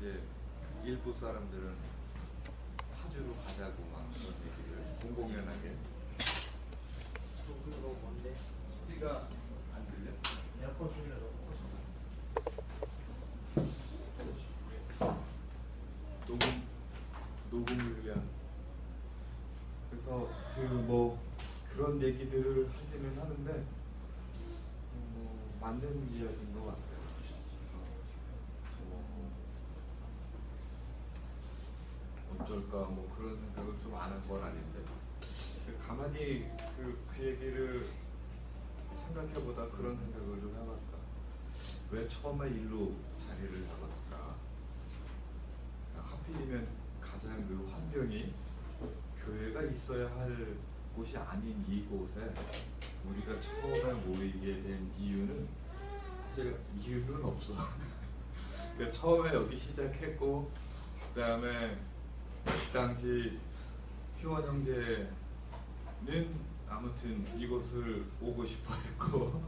이제 일부 사람들은 파주로 가자고 막 그런 얘기를 공공연하게. 그거 뭔데? 소리가 안 들려? 에어컨 소리가 너무 커서. 녹음을 위한. 그래서 그 뭐 그런 얘기들을 하기는 하는데 맞는 이야기인 것 같아요. 어쩔까 뭐 그런 생각을 좀 안 한 건 아닌데 가만히 그 얘기를 생각해보다 그런 생각을 좀 해봤어. 왜 처음에 일로 자리를 잡았을까? 하필이면 가장 그 환경이 교회가 있어야 할 곳이 아닌 이곳에 우리가 처음에 모이게 된 이유는 사실 이유는 없어. 그러니까 처음에 여기 시작했고 그 다음에 그 당시 티원 형제는 아무튼 이곳을 오고 싶어 했고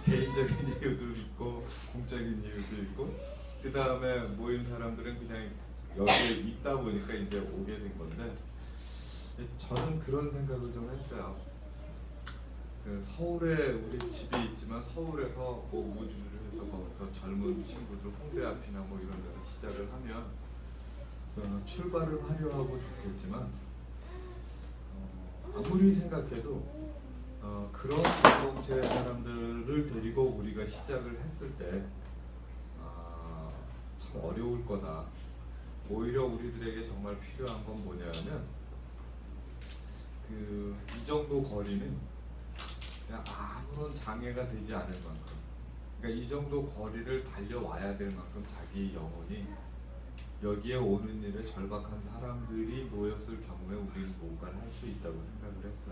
개인적인 이유도 있고 공적인 이유도 있고 그 다음에 모인 사람들은 그냥 여기에 있다 보니까 이제 오게 된 건데 저는 그런 생각을 좀 했어요. 그 서울에 우리 집이 있지만 서울에서 뭐 무주를 해서 거기서 젊은 친구들 홍대 앞이나 뭐 이런 데서 시작을 하면 출발을 화려하고 좋겠지만 아무리 생각해도 그런 공동체 사람들을 데리고 우리가 시작을 했을 때 참 어려울 거다. 오히려 우리들에게 정말 필요한 건 뭐냐면 이 정도 거리는 그냥 아무런 장애가 되지 않을 만큼, 그러니까 이 정도 거리를 달려와야 될 만큼 자기 영혼이 여기에 오는 일에 절박한 사람들이 모였을 경우에 우리는 뭔가를 할 수 있다고 생각을 했어.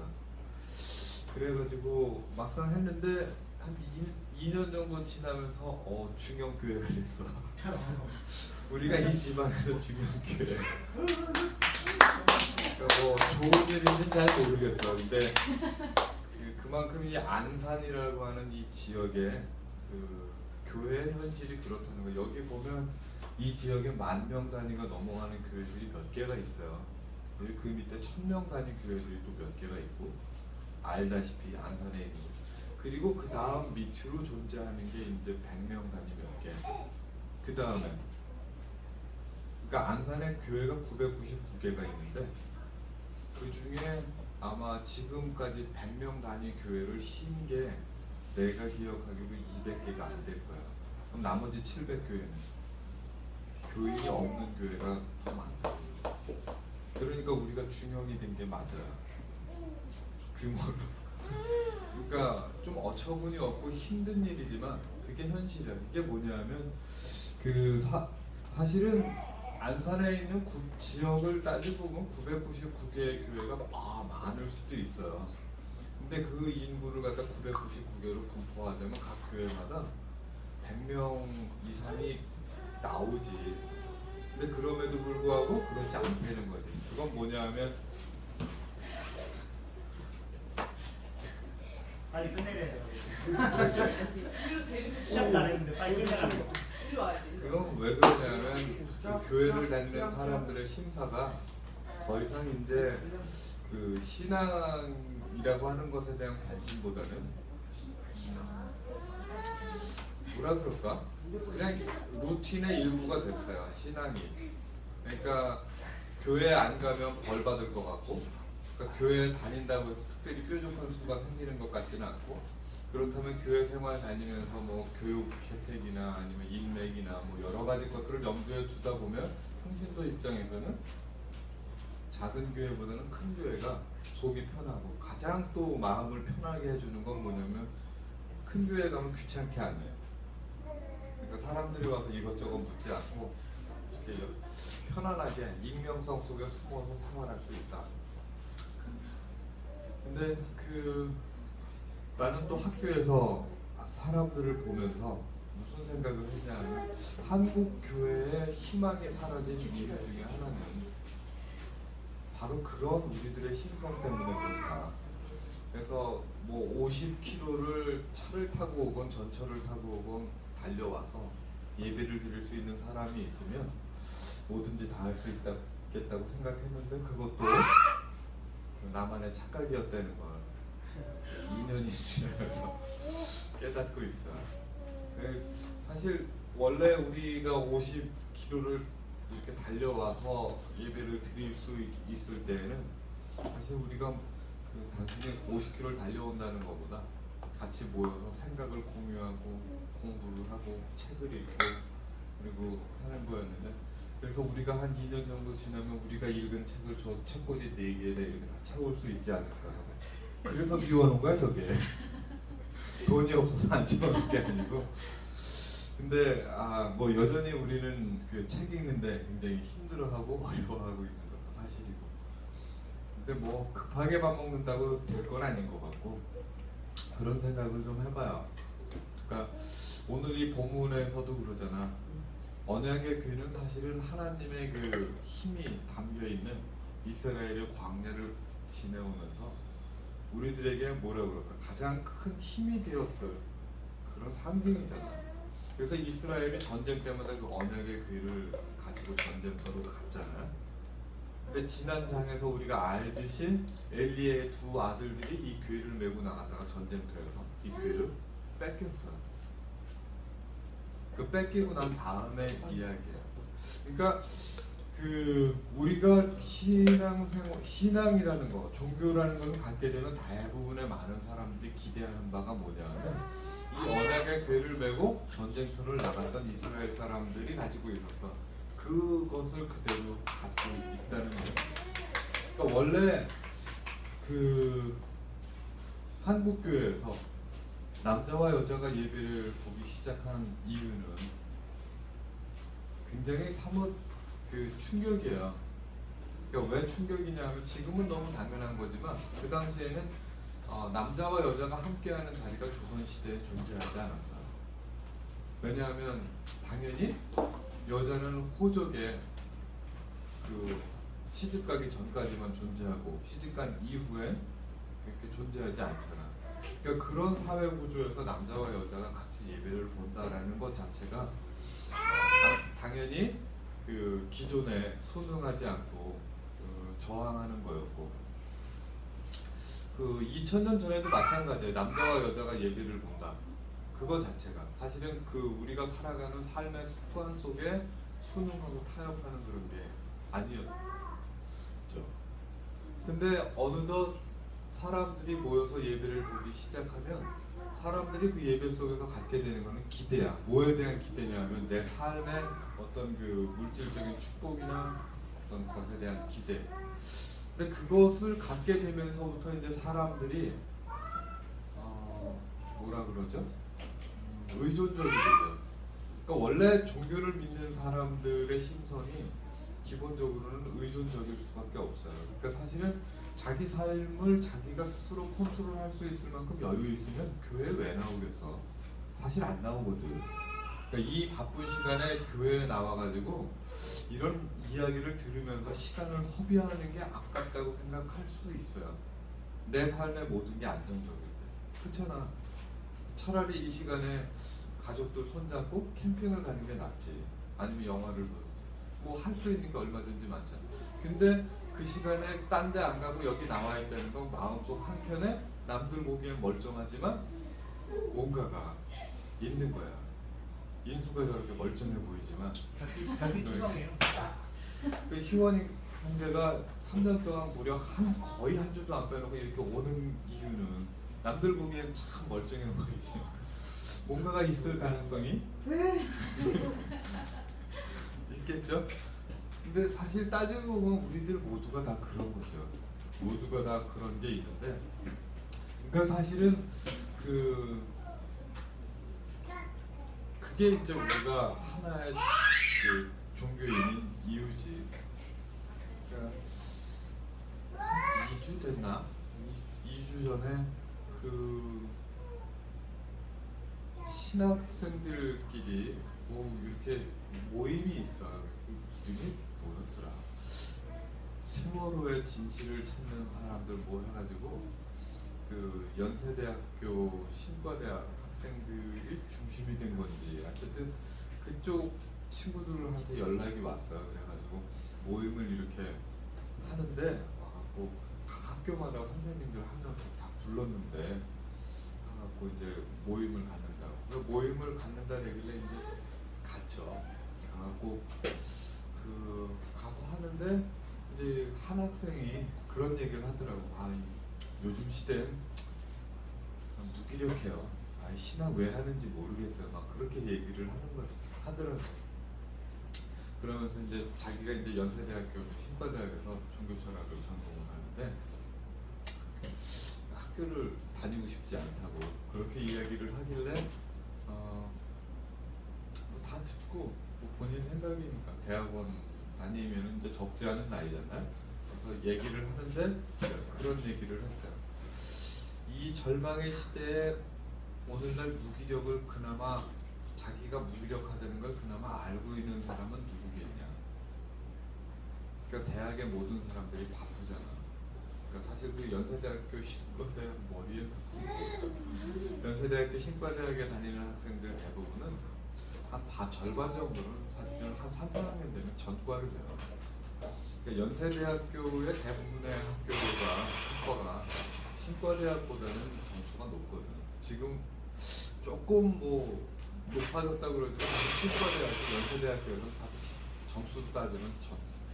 그래가지고 막상 했는데 한 2년 정도 지나면서 중형교회가 됐어. 우리가 이 지방에서 중형교회. 그러니까 뭐 좋은 일인지는 잘 모르겠어. 근데 그만큼 이 안산이라고 하는 이 지역의 그 교회 현실이 그렇다는 거. 여기 보면 이 지역에 10,000명 단위가 넘어가는 교회들이 몇 개가 있어요. 그 밑에 1,000명 단위 교회들이 또 몇 개가 있고 알다시피 안산에 있는 거죠. 그리고 그 다음 밑으로 존재하는 게 이제 100명 단위 몇 개. 그 다음에 그러니까 안산에 교회가 999개가 있는데 그 중에 아마 지금까지 100명 단위 교회를 신 게 내가 기억하기로 200개가 안 될 거야. 그럼 나머지 700교회는 교인이 없는 교회가 더 많다. 그러니까 우리가 중형이 된 게 맞아요. 규모로. 그러니까 좀 어처구니 없고 힘든 일이지만 그게 현실이야. 이게 뭐냐면 사실은 안산에 있는 지역을 따지고 보면 999개의 교회가 많을 수도 있어요. 근데 그 인구를 갖다 999개로 분포하자면 각 교회마다 100명 이상이 나오지. 근데 그럼에도 불구하고 그렇지 않다는 거지. 그건 뭐냐면 빨리 끝내래요. 시작도 안 했는데 빨리 끝내라고. 그건 왜 그러냐면 그 교회를 다니는 사람들의 심사가 더 이상 이제 그 신앙이라고 하는 것에 대한 관심보다는 뭐라 그럴까? 그냥 루틴의 일부가 됐어요. 신앙이. 그러니까 교회 안 가면 벌 받을 것 같고, 그러니까 교회 다닌다고 해서 특별히 뾰족한 수가 생기는 것 같지는 않고, 그렇다면 교회 생활 다니면서 뭐 교육 혜택이나 아니면 인맥이나 뭐 여러 가지 것들을 염두에 두다 보면 평신도 입장에서는 작은 교회보다는 큰 교회가 속이 편하고, 가장 또 마음을 편하게 해주는 건 뭐냐면 큰 교회 가면 귀찮게 안 해요. 그러니까 사람들이 와서 이것저것 묻지 않고 이렇게 편안하게 익명성 속에 숨어서 생활할 수 있다. 근데 나는 또 학교에서 사람들을 보면서 무슨 생각을 했냐면 한국 교회의 희망이 사라진 이유 중에 하나는 바로 그런 우리들의 심성 때문에 그렇다. 그래서 뭐 50km를 차를 타고 오건 전철을 타고 오건 달려와서 예배를 드릴 수 있는 사람이 있으면 뭐든지 다 할 수 있겠다고 생각했는데 그것도 나만의 착각이었다는 걸 2년이 지나서 깨닫고 있어. 사실 원래 우리가 50km를 이렇게 달려와서 예배를 드릴 수 있을 때에는 사실 우리가 그 단순히 50km를 달려온다는 것보다 같이 모여서 생각을 공유하고 공부를 하고 책을 읽고 그리고 하는 거였는데, 그래서 우리가 한 2년 정도 지나면 우리가 읽은 책을 저 책꽂이 4개에 이렇게 다 채울 수 있지 않을까. 그래서 비워놓은 거야 저게. 돈이 없어서 안 채워놓은 게 아니고. 근데 뭐 여전히 우리는 그 책 읽는데 굉장히 힘들어하고 어려워하고 있는 것도 사실이고. 근데 뭐 급하게 밥 먹는다고 될 건 아닌 것 같고, 그런 생각을 좀 해봐요. 그러니까 오늘 이 본문에서도 그러잖아. 언약의 귀는 사실은 하나님의 그 힘이 담겨 있는 이스라엘의 광야를 지내오면서 우리들에게 뭐라 그럴까, 가장 큰 힘이 되었을 그런 상징이잖아. 그래서 이스라엘이 전쟁 때마다 그 언약의 귀를 가지고 전쟁터로 갔잖아요. 근데 지난 장에서 우리가 알듯이 엘리의 두 아들들이 이 귀를 메고 나가다가 전쟁터에서 이 귀를 뺏겼어요. 그 뺏기고 난 다음에 이야기예요. 그러니까 그 우리가 신앙이라는 거, 종교라는 걸 갖게 되면 대부분의 많은 사람들이 기대하는 바가 뭐냐면 이 언약의 궤를 메고 전쟁터를 나갔던 이스라엘 사람들이 가지고 있었던 그것을 그대로 갖고 있다는 거예요. 그러니까 원래 그 한국 교회에서 남자와 여자가 예배를 보기 시작한 이유는 굉장히 사뭇 그 충격이에요. 그러니까 왜 충격이냐면 지금은 너무 당연한 거지만 그 당시에는 남자와 여자가 함께하는 자리가 조선시대에 존재하지 않았어요. 왜냐하면 당연히 여자는 호적에 그 시집가기 전까지만 존재하고 시집간 이후엔 이렇게 존재하지 않잖아. 그러니까 그런 사회 구조에서 남자와 여자가 같이 예배를 본다라는 것 자체가 당연히 그 기존에 순응하지 않고 저항하는 거였고, 그 2000년 전에도 마찬가지예요. 남자와 여자가 예배를 본다. 그거 자체가 사실은 그 우리가 살아가는 삶의 습관 속에 순응하고 타협하는 그런 게 아니었죠. 근데 어느덧 사람들이 모여서 예배를 보기 시작하면 사람들이 그 예배 속에서 갖게 되는 것은 기대야. 뭐에 대한 기대냐면 내 삶의 어떤 그 물질적인 축복이나 어떤 것에 대한 기대. 근데 그것을 갖게 되면서부터 이제 사람들이 뭐라 그러죠? 의존적이 되죠. 그러니까 원래 종교를 믿는 사람들의 심성이 기본적으로는 의존적일 수밖에 없어요. 그러니까 사실은 자기 삶을 자기가 스스로 컨트롤할 수 있을 만큼 여유 있으면 교회에 왜 나오겠어? 사실 안 나오거든. 그러니까 이 바쁜 시간에 교회에 나와가지고 이런 이야기를 들으면서 시간을 허비하는 게 아깝다고 생각할 수 있어요. 내 삶의 모든 게 안정적일 때. 그렇잖아. 차라리 이 시간에 가족들 손잡고 캠핑을 가는 게 낫지. 아니면 영화를 보든지. 뭐 할 수 있는 게 얼마든지 많잖아. 근데 그 시간에 딴 데 안 가고 여기 나와 있다는 건 마음속 한켠에 남들 보기엔 멀쩡하지만 뭔가가 있는 거야. 인수가 저렇게 멀쩡해 보이지만 별빛 투성이에요. 그 희원이 형제가 3년 동안 무려 거의 한 주도 안 빼놓고 이렇게 오는 이유는 남들 보기엔 참 멀쩡해 보이지만 뭔가가 있을 가능성이 있겠죠? 근데 사실 따지고 보면 우리들 모두가 다 그런 거죠. 모두가 다 그런 게 있는데, 그러니까 사실은 그게 이제 우리가 하나의 그 종교인인 이유지. 그러니까 2주 됐나? 2주 전에 그 신학생들끼리 뭐 이렇게 모임이 있어요. 그 이름이 뭐였더라? 세월호의 진실을 찾는 사람들 모여가지고 그 연세대학교 신과대학 학생들이 중심이 된 건지 어쨌든 그쪽 친구들한테 연락이 왔어요. 그래가지고 모임을 이렇게 하는데 와갖고 각 학교마다 선생님들 한 명씩 다 불렀는데 가갖고 이제 모임을 갖는다고. 그 모임을 갖는다 얘기를 이제 갔죠. 가갖고 그 가서 하는데 이제 한 학생이 그런 얘기를 하더라고. 요즘 시대는 무기력해요. 신학 왜 하는지 모르겠어요. 막 그렇게 얘기를 하는 거 하더라고. 그러면서 이제 자기가 이제 연세대학교 신과대학에서 종교철학을 전공을 하는데 학교를 다니고 싶지 않다고 그렇게 이야기를 하길래 뭐 다 듣고 뭐 본인 생각이니까 대학원 다니면 이제 적지 않은 나이잖아요. 그래서 얘기를 하는데 그런 얘기를 했어요. 이 절망의 시대에 오늘날 무기력을 그나마 자기가 무기력하다는 걸 그나마 알고 있는 사람은 누구겠냐. 그러니까 대학의 모든 사람들이 바쁘잖아. 그러니까 사실 그 연세대학교 신과대학 머리에 연세대학교 신과대학에 다니는 학생들 대부분은 한 절반 정도는 사실은 한 3, 4학년 되면 전과를 해요. 그러니까 연세대학교의 대부분의 학교가 신과대학보다는 점수가 높거든. 지금 조금 뭐 높아졌다고 그러지만 신과대학교, 연세대학교에서 사실 점수 따지면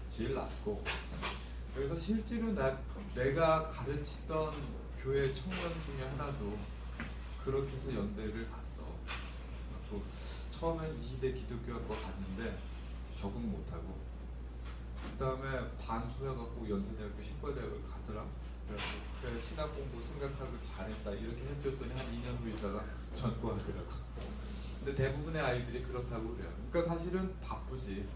제일 낮고. 그래서 실제로 내가 가르치던 교회 청년 중에 하나도 그렇게 해서 연대를 갔어. 또 처음엔 2대 기독교학과 갔는데 적응 못하고 그 다음에 반수해갖고 연세대학교 신과대학을 가더라. 그래서 그래 신학 공부 생각하고 잘했다 이렇게 해줬더니 한 2년 후 있다가 전과하더라고. 근데 대부분의 아이들이 그렇다고 그래요. 그러니까 사실은 바쁘지.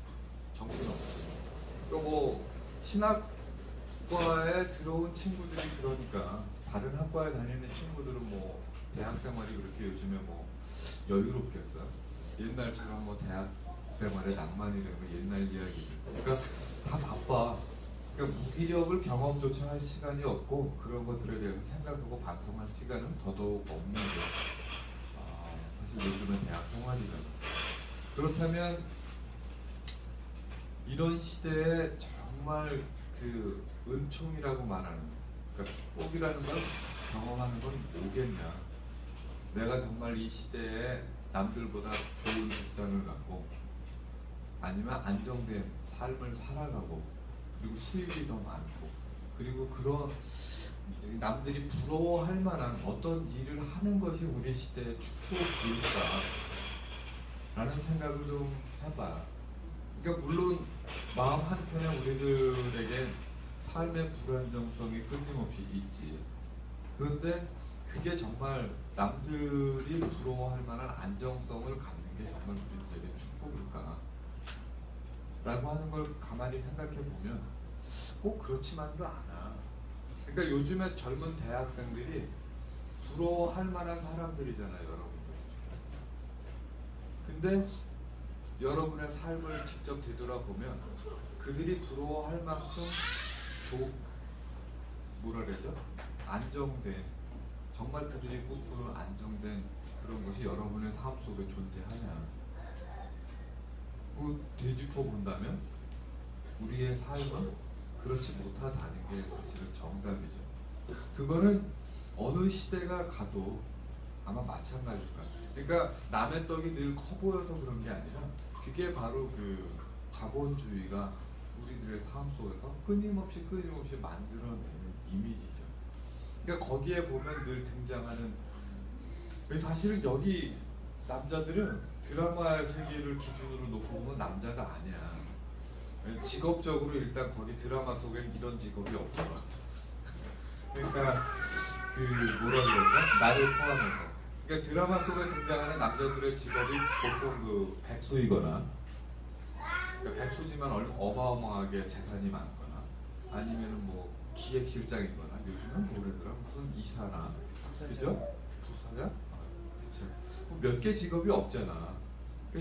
정신 없지. 그러니까 뭐 신학과에 들어온 친구들이 그러니까 다른 학과에 다니는 친구들은 뭐 대학 생활이 그렇게 요즘에 뭐 여유롭겠어요. 옛날처럼 뭐 대학 생활의 낭만이라는 옛날 이야기지. 그러니까 다 바빠. 그러니까 무기력을 경험조차 할 시간이 없고 그런 것들에 대해서 생각하고 반성할 시간은 더더욱 없는 게 사실 요즘은 대학 생활이잖아. 그렇다면 이런 시대에 정말 그 은총이라고 말하는, 그러니까 축복이라는 걸 경험하는 건 뭐겠냐. 내가 정말 이 시대에 남들보다 좋은 직장을 갖고 아니면 안정된 삶을 살아가고 그리고 수입이 더 많고 그리고 그런 남들이 부러워할 만한 어떤 일을 하는 것이 우리 시대의 축복일까 라는 생각을 좀 해봐. 그러니까 물론 마음 한켠에 우리들에게 삶의 불안정성이 끊임없이 있지. 그런데 그게 정말 남들이 부러워할 만한 안정성을 갖는 게 정말 우리들에게 축복일까? 라고 하는 걸 가만히 생각해 보면 꼭 그렇지만도 않아. 그러니까 요즘에 젊은 대학생들이 부러워할 만한 사람들이잖아요, 여러분들. 근데 여러분의 삶을 직접 되돌아보면 그들이 부러워할 만큼 뭐라 그러죠? 안정된, 정말 그들이 꿈꾸는 안정된 그런 것이 여러분의 삶 속에 존재하냐? 그 되짚어 본다면 우리의 삶은 그렇지 못하다는 게 사실은 정답이죠. 그거는 어느 시대가 가도 아마 마찬가지일 거야. 그러니까 남의 떡이 늘 커 보여서 그런 게 아니라 그게 바로 그 자본주의가 우리들의 삶 속에서 끊임없이 만들어내는 이미지죠. 그러니까 거기에 보면 늘 등장하는, 사실은 여기 남자들은 드라마 세계를 기준으로 놓고 보면 남자가 아니야. 직업적으로 일단 거기 드라마 속엔 이런 직업이 없어. 그러니까 그 뭐라 그럴까? 나를 포함해서. 그러니까 드라마 속에 등장하는 남자들의 직업이 보통 그 백수이거나, 그러니까 백수지만 어마어마하게 재산이 많거나, 아니면은 뭐 기획실장이거나, 요즘은 뭐래더라? 무슨 이사나, 그죠? 부사장? 그쵸. 몇 개 직업이 없잖아.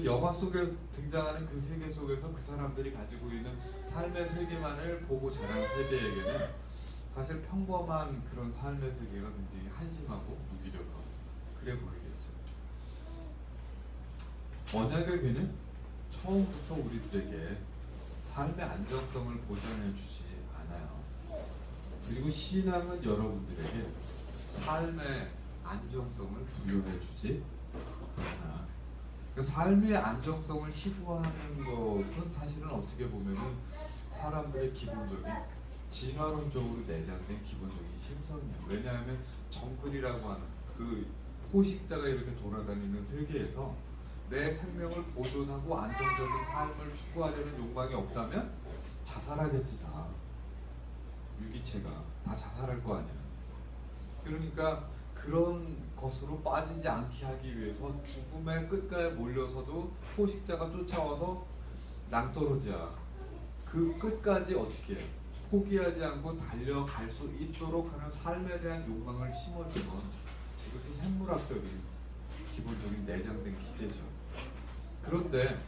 영화 속에 등장하는 그 세계 속에서 그 사람들이 가지고 있는 삶의 세계만을 보고 자란 세대에게는 사실 평범한 그런 삶의 세계가 굉장히 한심하고 무기력하고 그래 보이겠죠. 언약의 귀는 처음부터 우리들에게 삶의 안정성을 보장해주지 않아요. 그리고 신앙은 여러분들에게 삶의 안정성을 부여해주지 않아. 그러니까 삶의 안정성을 희구하는 것은 사실은 어떻게 보면은 사람들의 기본적인 진화론적으로 내장된 기본적인 심성이야. 왜냐하면 정글이라고 하는 그 포식자가 이렇게 돌아다니는 세계에서 내 생명을 보존하고 안정적인 삶을 추구하려는 욕망이 없다면 자살하겠지 다. 유기체가 다 자살할 거 아니야. 그러니까 그런 것으로 빠지지 않게 하기 위해서 죽음의 끝가에 몰려서도 포식자가 쫓아와서 낭떠러지야. 그 끝까지 어떻게 해? 포기하지 않고 달려갈 수 있도록 하는 삶에 대한 욕망을 심어주는 지극히 생물학적인 기본적인 내장된 기제죠. 그런데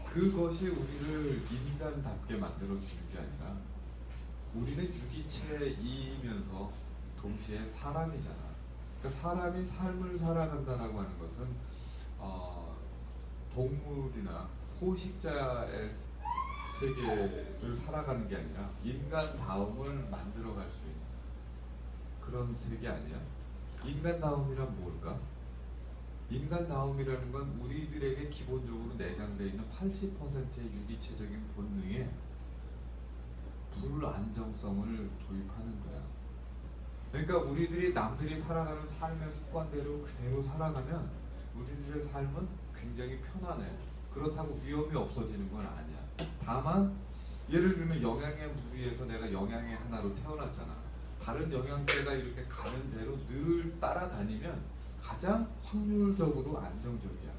그것이 우리를 인간답게 만들어주는 게 아니라 우리는 유기체이면서 동시에 사람이잖아. 그러니까 사람이 삶을 살아간다라고 하는 것은 동물이나 포식자의 세계를 살아가는 게 아니라 인간다움을 만들어갈 수 있는 그런 세계 아니야? 인간다움이란 뭘까? 인간다움이라는 건 우리들에게 기본적으로 내장되어 있는 80%의 유기체적인 본능에 불안정성을 도입하는 거야. 그러니까 우리들이 남들이 살아가는 삶의 습관대로 그대로 살아가면 우리들의 삶은 굉장히 편안해. 그렇다고 위험이 없어지는 건 아니야. 다만 예를 들면 영양의 무리에서 내가 영양의 하나로 태어났잖아. 다른 영양제가 이렇게 가는 대로 늘 따라다니면 가장 확률적으로 안정적이야.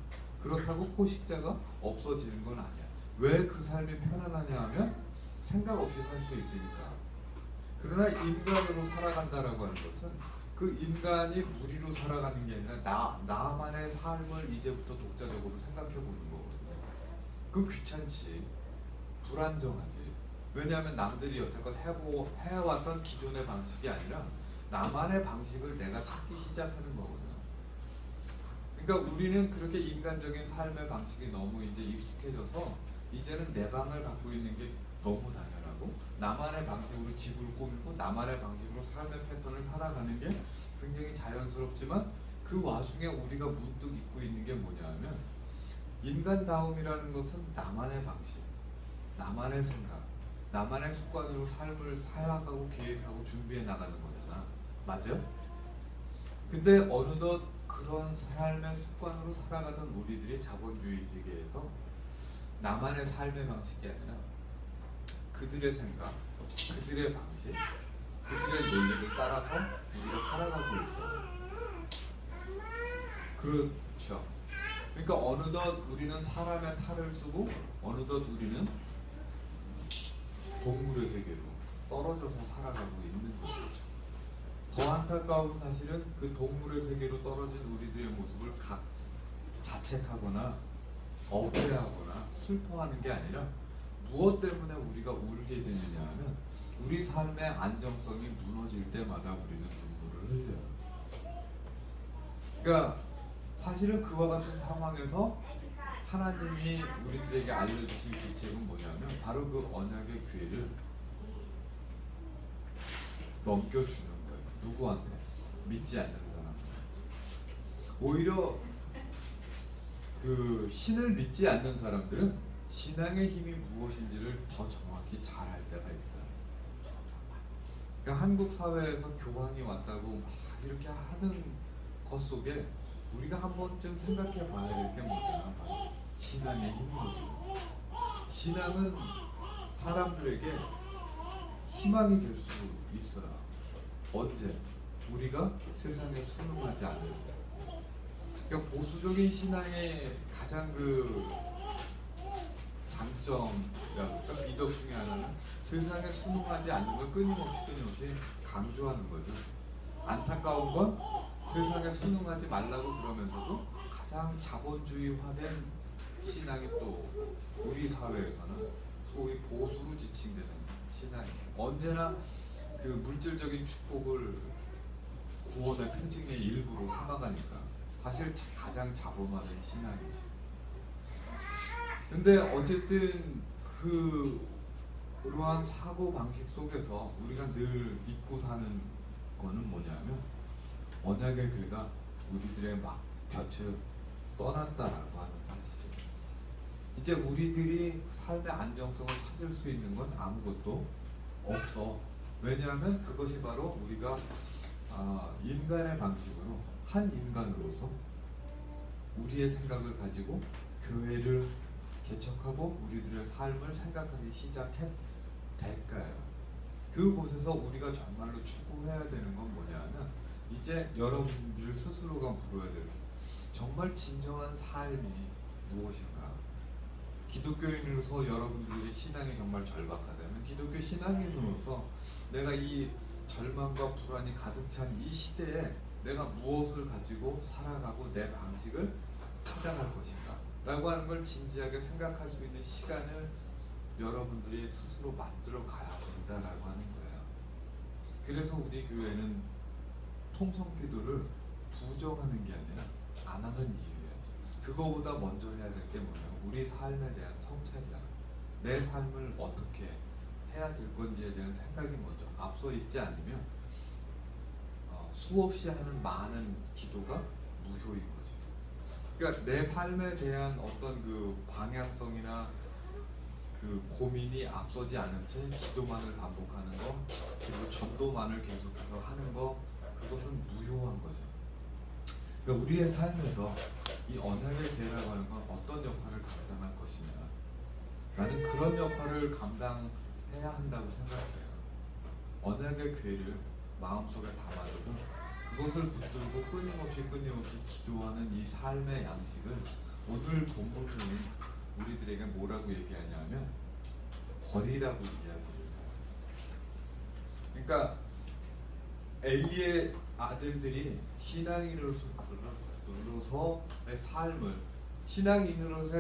그렇다고 포식자가 없어지는 건 아니야. 왜 그 삶이 편안하냐 하면 생각 없이 살 수 있으니까. 그러나 인간으로 살아간다라고 하는 것은 그 인간이 무리로 살아가는 게 아니라 나만의 삶을 이제부터 독자적으로 생각해 보는 거거든요. 그건 귀찮지. 불안정하지. 왜냐하면 남들이 여태껏 해왔던 기존의 방식이 아니라 나만의 방식을 내가 찾기 시작하는 거거든. 그러니까 우리는 그렇게 인간적인 삶의 방식이 너무 이제 익숙해져서 이제는 내 방을 갖고 있는 게 너무 당연하고 나만의 방식으로 집을 꾸미고 나만의 방식으로 삶의 패턴을 살아가는 게 굉장히 자연스럽지만 그 와중에 우리가 문득 잊고 있는 게 뭐냐 하면 인간다움이라는 것은 나만의 방식, 나만의 생각, 나만의 습관으로 삶을 살아가고 계획하고 준비해 나가는 거잖아. 맞아요? 근데 어느덧 그런 삶의 습관으로 살아가던 우리들이 자본주의 세계에서 나만의 삶의 방식이 아니라 그들의 생각, 그들의 방식, 그들의 논리를 따라서 우리가 살아가고 있어요. 그렇죠. 그러니까 어느덧 우리는 사람의 탈을 쓰고 어느덧 우리는 동물의 세계로 떨어져서 살아가고 있는 거죠. 더 안타까운 사실은 그 동물의 세계로 떨어진 우리들의 모습을 자책하거나 억울해하거나 슬퍼하는 게 아니라 무엇 때문에 우리가 울게 되느냐 하면 우리 삶의 안정성이 무너질 때마다 우리는 눈물을 흘려요. 그러니까 사실은 그와 같은 상황에서 하나님이 우리들에게 알려주신 기책은 뭐냐면 바로 그 언약의 기회를 넘겨주는 거예요. 누구한테? 믿지 않는 사람한테. 오히려 그 신을 믿지 않는 사람들은 신앙의 힘이 무엇인지를 더 정확히 잘 알 때가 있어요. 그러니까 한국 사회에서 교황이 왔다고 막 이렇게 하는 것 속에 우리가 한 번쯤 생각해 봐야 될 게 뭐냐, 바로 신앙의 힘이거든요. 신앙은 사람들에게 희망이 될 수 있어요. 언제? 우리가 세상에 순응하지 않을 때. 그러니까 보수적인 신앙의 가장 그 장점이랄까 미덕 중에 하나는 세상에 순응하지 않는 걸 끊임없이 강조하는 거죠. 안타까운 건 세상에 순응하지 말라고 그러면서도 가장 자본주의화된 신앙이 또 우리 사회에서는 소위 보수로 지칭되는 신앙이에요. 언제나 그 물질적인 축복을 구원의 표징의 일부로 삼아가니까 사실 가장 자본화된 신앙이죠. 근데 어쨌든 그러한 사고 방식 속에서 우리가 늘 잊고 사는 거는 뭐냐면 언약의 교회가 우리들의 막 곁을 떠났다라고 하는 사실이에요. 이제 우리들이 삶의 안정성을 찾을 수 있는 건 아무것도 없어. 왜냐하면 그것이 바로 우리가 인간의 방식으로 한 인간으로서 우리의 생각을 가지고 교회를 개척하고 우리들의 삶을 생각하기 시작한 대가예요. 그곳에서 우리가 정말로 추구해야 되는 건 뭐냐면 이제 여러분들 스스로가 물어야 돼요. 정말 진정한 삶이 무엇인가? 기독교인으로서 여러분들의 신앙이 정말 절박하다면 기독교 신앙인으로서 내가 이 절망과 불안이 가득 찬 이 시대에 내가 무엇을 가지고 살아가고 내 방식을 찾아갈 것인가 라고 하는 걸 진지하게 생각할 수 있는 시간을 여러분들이 스스로 만들어 가야 된다라고 하는 거예요. 그래서 우리 교회는 통성기도를 부정하는 게 아니라 안 하는 이유예요. 그거보다 먼저 해야 될 게 뭐냐면 우리 삶에 대한 성찰이야. 내 삶을 어떻게 해야 될 건지에 대한 생각이 먼저 앞서 있지 않으면 수없이 하는 많은 기도가 무효인 거죠. 그러니까 내 삶에 대한 어떤 그 방향성이나 그 고민이 앞서지 않은 채 기도만을 반복하는 거, 그리고 전도만을 계속해서 하는 거, 그것은 무효한 거죠. 그러니까 우리의 삶에서 이 언약의 교회라고 하는 건 어떤 역할을 감당할 것이냐, 나는 그런 역할을 감당해야 한다고 생각해요. 언약의 교회를 마음속에 담아두고 그것을 붙들고 끊임없이 기도하는 이 삶의 양식을 오늘 본문은 우리들에게 뭐라고 얘기하냐면 버리라고 이야기를 해요. 그러니까 엘리의 아들들이 신앙인으로서의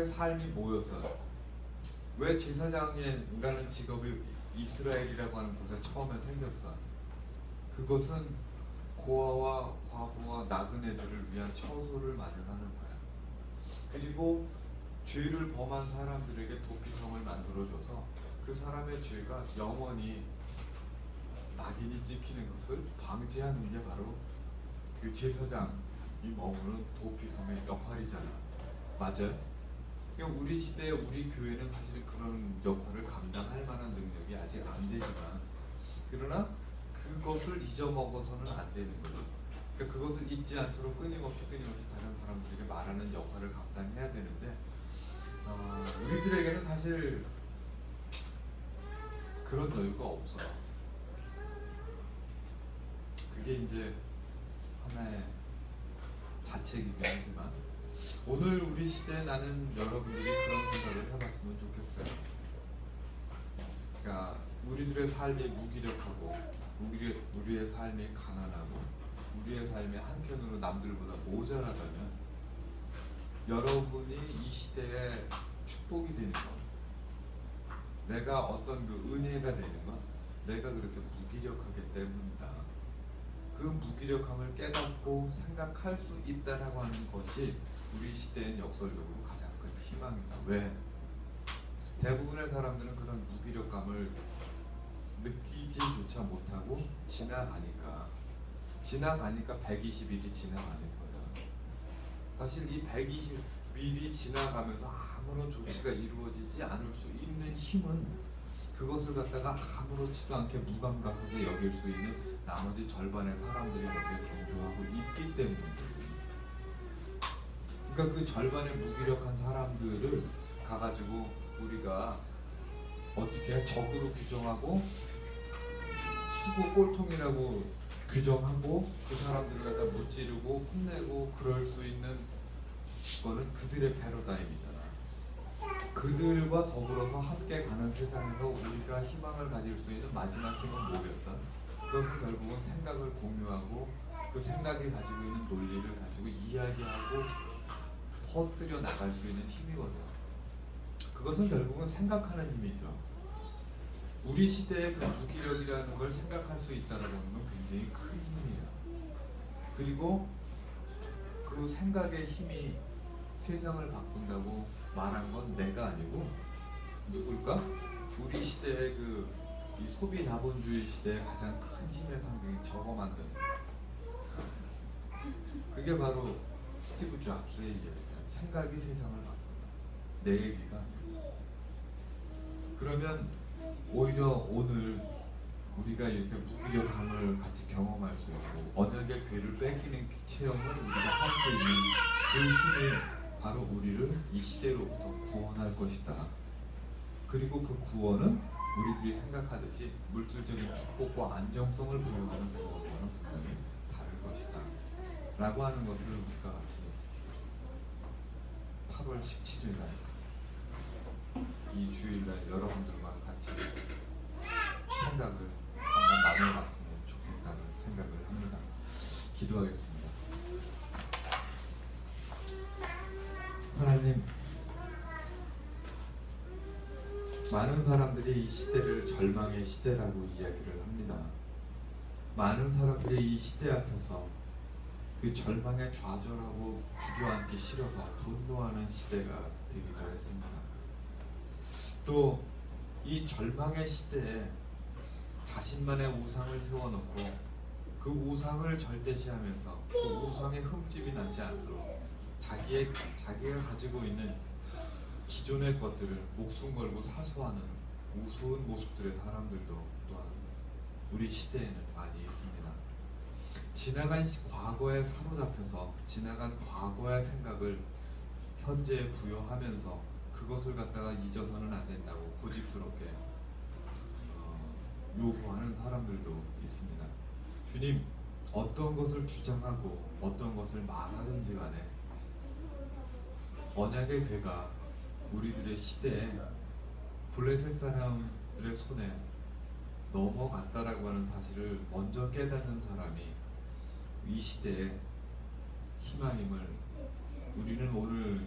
삶이 뭐였어요? 왜 제사장이라는 직업이 이스라엘이라고 하는 곳에 처음에 생겼어요? 그것은 고아와 과부와 나그네들을 위한 처소를 마련하는 거야. 그리고 죄를 범한 사람들에게 도피성을 만들어줘서 그 사람의 죄가 영원히 낙인이 찍히는 것을 방지하는 게 바로 그 제사장이 머무는 도피성의 역할이잖아. 맞아요? 그러니까 우리 시대 우리 교회는 사실 그런 역할을 감당할 만한 능력이 아직 안 되지만, 그러나 그것을 잊어먹어서는 안 되는 거죠. 그러니까 그것을 잊지 않도록 끊임없이 다른 사람들에게 말하는 역할을 감당해야 되는데 우리들에게는 사실 그런 여유가 없어요. 그게 이제 하나의 자책이긴 하지만 오늘 우리 시대에 나는 여러분들이 그런 생각을 해봤으면 좋겠어요. 그러니까 우리들의 삶이 무기력하고 우리의 삶이 가난하고 우리의 삶이 한편으로 남들보다 모자라다면 여러분이 이 시대에 축복이 되는 건, 내가 어떤 그 은혜가 되는 건 내가 그렇게 무기력하기 때문이다. 그 무기력함을 깨닫고 생각할 수 있다라고 하는 것이 우리 시대엔 역설적으로 가장 큰 희망이다. 왜? 대부분의 사람들은 그런 무기력감을 느끼지조차 못하고 지나가니까 120일이 지나가는 거야. 사실 이 120일이 지나가면서 아무런 조치가 이루어지지 않을 수 있는 힘은 그것을 갖다가 아무렇지도 않게 무감각하게 여길 수 있는 나머지 절반의 사람들이 거기에 동조하고 있기 때문이거든요. 그러니까 그 절반의 무기력한 사람들을 가가지고 우리가 어떻게 적으로 규정하고 수고 꼴통이라고 규정하고 그 사람들을 갖다 무찌르고 혼내고 그럴 수 있는 거는 그들의 패러다임이잖아. 그들과 더불어서 함께 가는 세상에서 우리가 희망을 가질 수 있는 마지막 힘은 뭐겠어? 그것은 결국은 생각을 공유하고 그 생각이 가지고 있는 논리를 가지고 이야기하고 퍼뜨려 나갈 수 있는 힘이거든. 그것은 결국은 생각하는 힘이죠. 우리 시대의 그 무기력이라는 걸 생각할 수 있다는 건 굉장히 큰 힘이에요. 그리고 그 생각의 힘이 세상을 바꾼다고 말한 건 내가 아니고 누굴까? 우리 시대의 이 소비 자본주의 시대의 가장 큰 힘의 상징인 저거 만든 그게 바로 스티브 잡스의 이야기야. 생각이 세상을 바꾼다. 내 얘기가 아니고. 그러면 오히려 오늘 우리가 이렇게 무기력함을 같이 경험할 수 있고 언약의 괴를 뺏기는 체험을 우리가 할 수 있는 그 힘이 바로 우리를 이 시대로부터 구원할 것이다. 그리고 그 구원은 우리들이 생각하듯이 물질적인 축복과 안정성을 부여하는 구원과는 분명히 다를 것이다 라고 하는 것을 우리가 같이 8월 17일날 이 주일날 여러분들과 같이 생각을 한번 나눠봤으면 좋겠다는 생각을 합니다. 기도하겠습니다. 하나님, 많은 사람들이 이 시대를 절망의 시대라고 이야기를 합니다. 많은 사람들이 이 시대 앞에서 그 절망에 좌절하고 주저앉기 싫어서 분노하는 시대가 되기도 했습니다. 또 이 절망의 시대에 자신만의 우상을 세워놓고 그 우상을 절대시하면서 그 우상에 흠집이 나지 않도록 자기가 가지고 있는 기존의 것들을 목숨 걸고 사수하는 우스운 모습들의 사람들도 또한 우리 시대에는 많이 있습니다. 지나간 과거에 사로잡혀서 지나간 과거의 생각을 현재에 부여하면서 그것을 갖다가 잊어서는 안 된다고 고집스럽게 요구하는 사람들도 있습니다. 주님, 어떤 것을 주장하고 어떤 것을 말하든지 간에 언약의 괴가 우리들의 시대에 블레셋 사람들의 손에 넘어갔다라고 하는 사실을 먼저 깨닫는 사람이 이 시대의 희망임을 우리는 오늘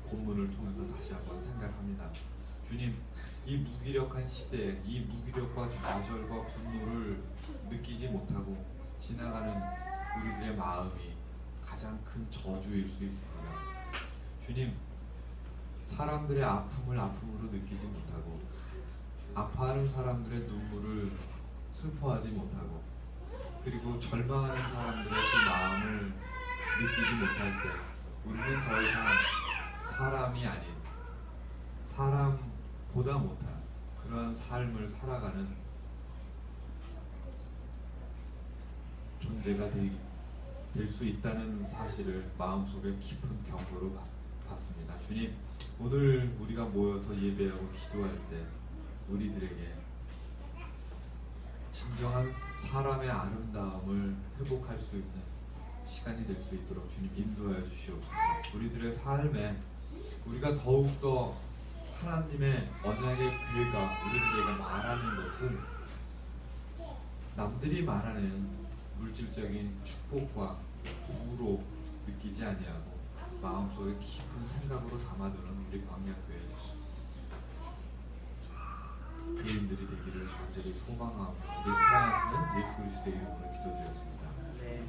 본문을 통해서 다시 한번 생각합니다. 주님, 이 무기력한 시대에 이 무기력과 좌절과 분노를 느끼지 못하고 지나가는 우리들의 마음이 가장 큰 저주일 수 있습니다. 주님, 사람들의 아픔을 아픔으로 느끼지 못하고 아파하는 사람들의 눈물을 슬퍼하지 못하고 그리고 절망하는 사람들의 그 마음을 느끼지 못할 때 우리는 더 이상 사람이 아닌 사람보다 못한 그러한 삶을 살아가는 존재가 될 수 있다는 사실을 마음속에 깊은 경고로 받습니다. 주님, 오늘 우리가 모여서 예배하고 기도할 때 우리들에게 진정한 사람의 아름다움을 회복할 수 있는 시간이 될 수 있도록 주님 인도하여 주시옵소서. 우리들의 삶에 우리가 더욱더 하나님의 언약의 괴가 우리들에게 말하는 것을 남들이 말하는 물질적인 축복과 부로 느끼지 아니하고 마음속에 깊은 생각으로 담아두는 우리 광야교회 교인들이 되기를 간절히 소망하고 우리 사랑하시는 예수 그리스도의 이름으로 기도드렸습니다. 네.